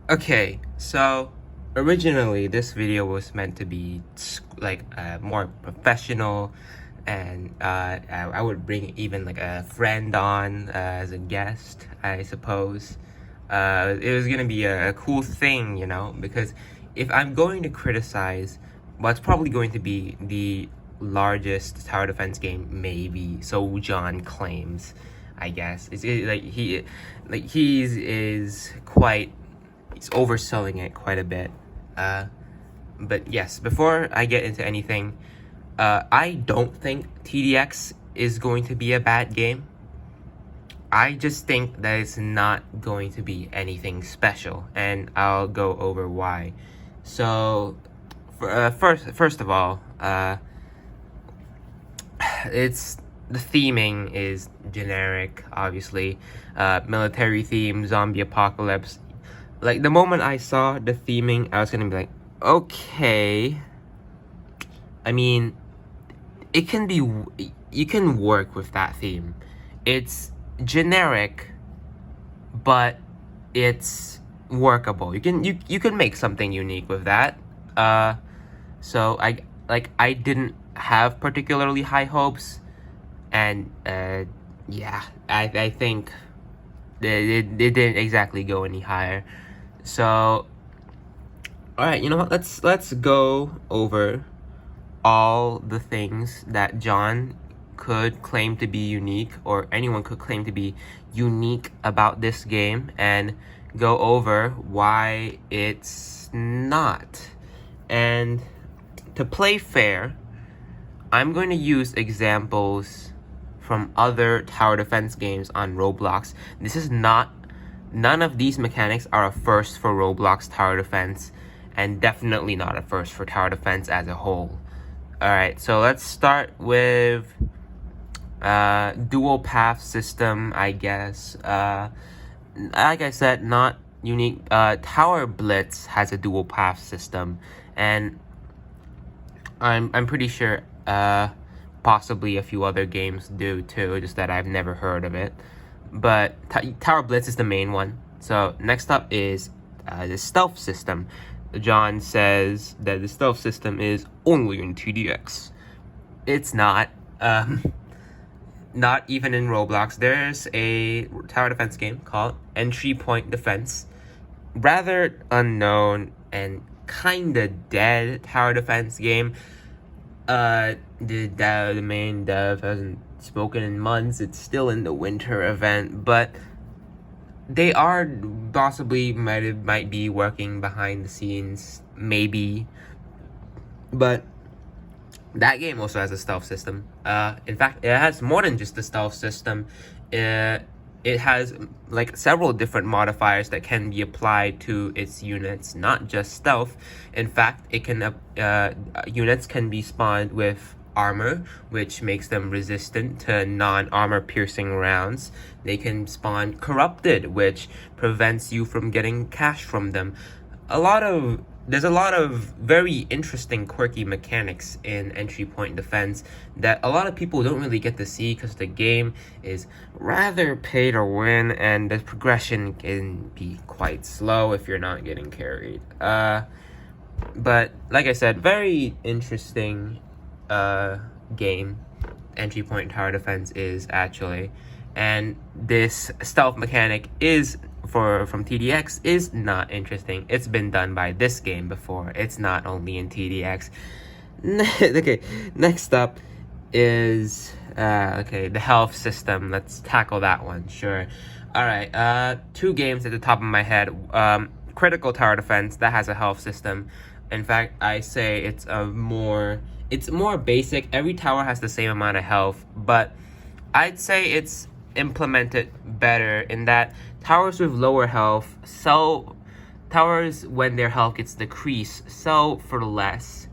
Okay, so originally this video was meant to be like more professional, and I would bring even like a friend on as a guest, I suppose. It was gonna be a cool thing, because if I'm going to criticize what's probably going to be the largest tower defense game, maybe so John claims, I guess. He's quite he's overselling it quite a bit. But yes, before I get into anything, I don't think TDX is going to be a bad game. I just think that it's not going to be anything special, and I'll go over why. So, first of all, it's the theming is generic, obviously. Military theme, zombie apocalypse. Like, the moment I saw the theming, I was gonna be like, okay. I mean, it can be, you can work with that theme. It's generic, but it's workable. You can make something unique with that. So I didn't have particularly high hopes, and yeah, I think it didn't exactly go any higher. So, all right, you know what? Let's go over all the things that John could claim to be unique, or anyone could claim to be unique about this game, and go over why it's not. And to play fair, I'm going to use examples from other tower defense games on Roblox. None of these mechanics are a first for Roblox tower defense, and definitely not a first for tower defense as a whole. Alright, so let's start with dual path system, I guess. Like I said, not unique. Tower Blitz has a dual path system, and I'm pretty sure possibly a few other games do too, just that I've never heard of it. But Tower Blitz is the main one. So next up is the stealth system. John says that the stealth system is only in TDX. It's not. Not even in Roblox. There's a tower defense game called Entry Point Defense. Rather unknown and kinda dead tower defense game. The main dev hasn't spoken in months. It's still in the winter event, but they are possibly might be working behind the scenes, maybe. But that game also has a stealth system. In fact, it has more than just the stealth system. It has like several different modifiers that can be applied to its units, not just stealth. In fact, it can units can be spawned with armor, which makes them resistant to non-armor piercing rounds. They can spawn corrupted, which prevents you from getting cash from them. There's a lot of very interesting, quirky mechanics in Entry Point Defense that a lot of people don't really get to see because the game is rather pay to win, and the progression can be quite slow if you're not getting carried. But like I said, very interesting game Entry Point Tower Defense is actually, and this stealth mechanic is from TDX is not interesting. It's been done by this game before. It's not only in TDX. Okay, next up is the health system. Let's tackle that one. Sure. All right. Two games at the top of my head. Critical Tower Defense, that has a health system. In fact, I say it's more basic. Every tower has the same amount of health, but I'd say it's implemented better in that towers with lower health towers, when their health gets decreased, sell for less,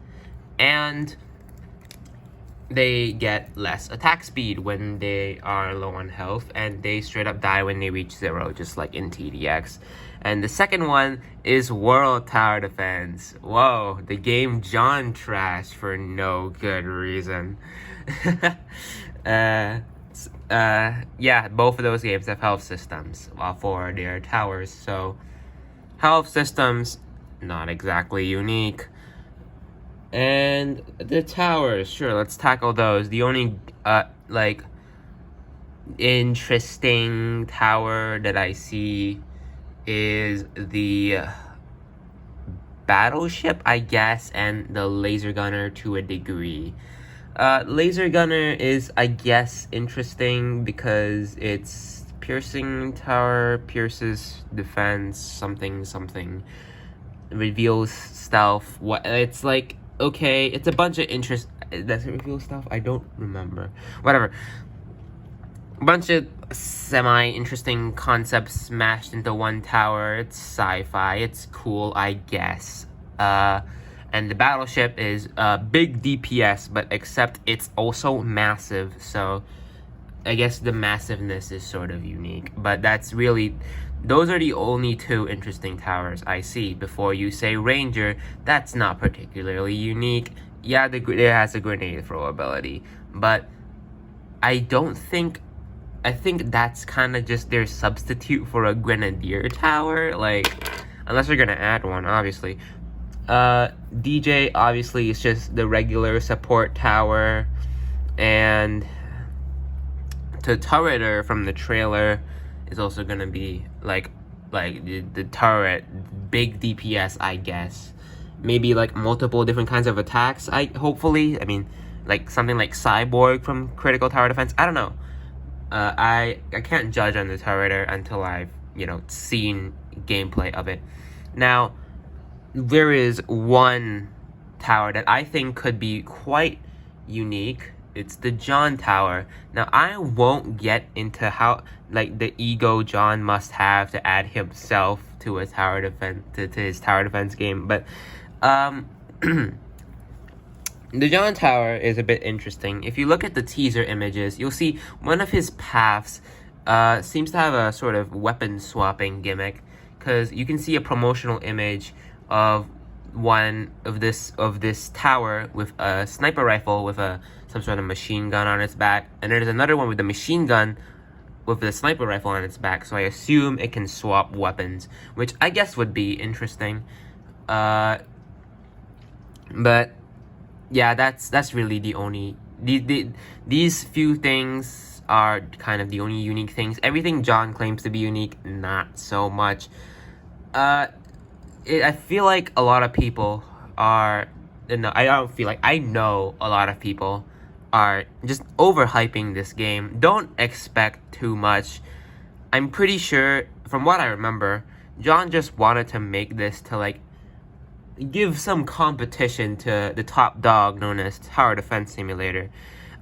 and they get less attack speed when they are low on health, and they straight up die when they reach 0, just like in TDX. And the second one is World Tower Defense. Whoa, the game John trashed for no good reason. Yeah, both of those games have health systems for their towers. So Health systems, not exactly unique. And the towers, sure, let's tackle those. The only, like, interesting tower that I see is the battleship, I guess, and the laser gunner to a degree. Laser gunner is, I guess, interesting because it's piercing tower, pierces defense, something, reveals stealth. What it's like? Okay, it's a bunch of interest. Does it reveal stuff? I don't remember. Whatever. A bunch of semi-interesting concepts smashed into one tower. It's sci-fi. It's cool, I guess. And the battleship is big DPS, but except it's also massive. So I guess the massiveness is sort of unique. But that's really, those are the only two interesting towers I see. Before you say Ranger, that's not particularly unique. Yeah, it has a grenade throw ability, but I think that's kind of just their substitute for a Grenadier tower, like, unless you're gonna add one, obviously. DJ, obviously, is just the regular support tower, and the turreter from the trailer is also gonna be, like the turret, big DPS, I guess. Maybe, like, multiple different kinds of attacks, hopefully. I mean, like, something like Cyborg from Critical Tower Defense, I don't know. I can't judge on the turreter until I've, seen gameplay of it. Now, there is one tower that I think could be quite unique. It's the John Tower. Now, I won't get into how, like, the ego John must have to add himself to a tower defense, to his tower defense game, but, the John Tower is a bit interesting. If you look at the teaser images, you'll see one of his paths seems to have a sort of weapon swapping gimmick, because you can see a promotional image of one of this tower with a sniper rifle with some sort of machine gun on its back, and there's another one with a machine gun with the sniper rifle on its back. So I assume it can swap weapons, which I guess would be interesting. But yeah, that's really the only, these few things are kind of the only unique things. Everything John claims to be unique, not so much. I feel like a lot of people are, no, I don't feel like, I know a lot of people are just overhyping this game. Don't expect too much. I'm pretty sure, from what I remember, John just wanted to make this to, like, give some competition to the top dog known as Tower Defense Simulator.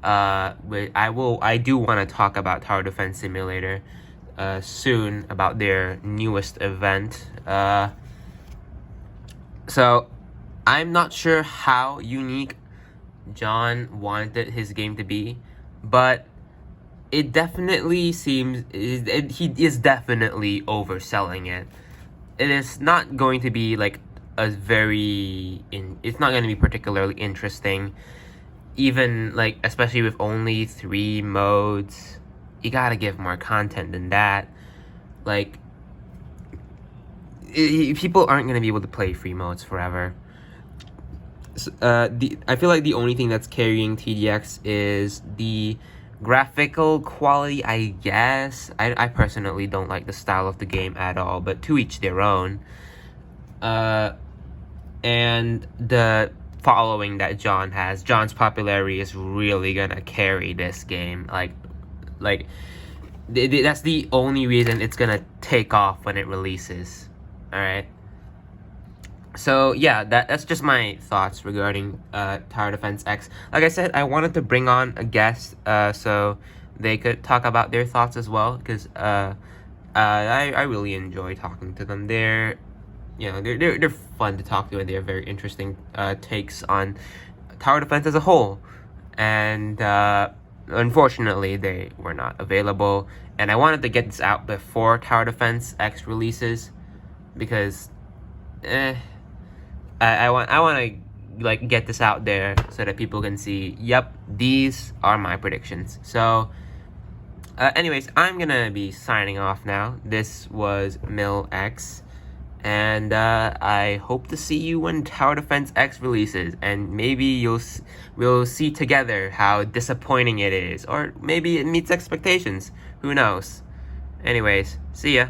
But I do want to talk about Tower Defense Simulator soon, about their newest event. So I'm not sure how unique John wanted his game to be, but it definitely seems he is definitely overselling it. It is not going to be like it's not going to be particularly interesting, even, like, especially with only 3 modes. You gotta give more content than that. Like, people aren't going to be able to play free modes forever. I feel like the only thing that's carrying TDX is the graphical quality, I guess. I personally don't like the style of the game at all, but to each their own. And the following that John has, John's popularity is really gonna carry this game. Like that's the only reason it's gonna take off when it releases. All right. So yeah, that's just my thoughts regarding Tower Defense X. Like I said, I wanted to bring on a guest so they could talk about their thoughts as well, because I really enjoy talking to them. They're fun to talk to, and they're very interesting takes on tower defense as a whole. And unfortunately, they were not available. And I wanted to get this out before Tower Defense X releases, because I want to, like, get this out there so that people can see, yep, these are my predictions. So anyways, I'm gonna be signing off now. This was MillX, And I hope to see you when Tower Defense X releases, and maybe we'll see together how disappointing it is, or maybe it meets expectations. Who knows? Anyways, see ya.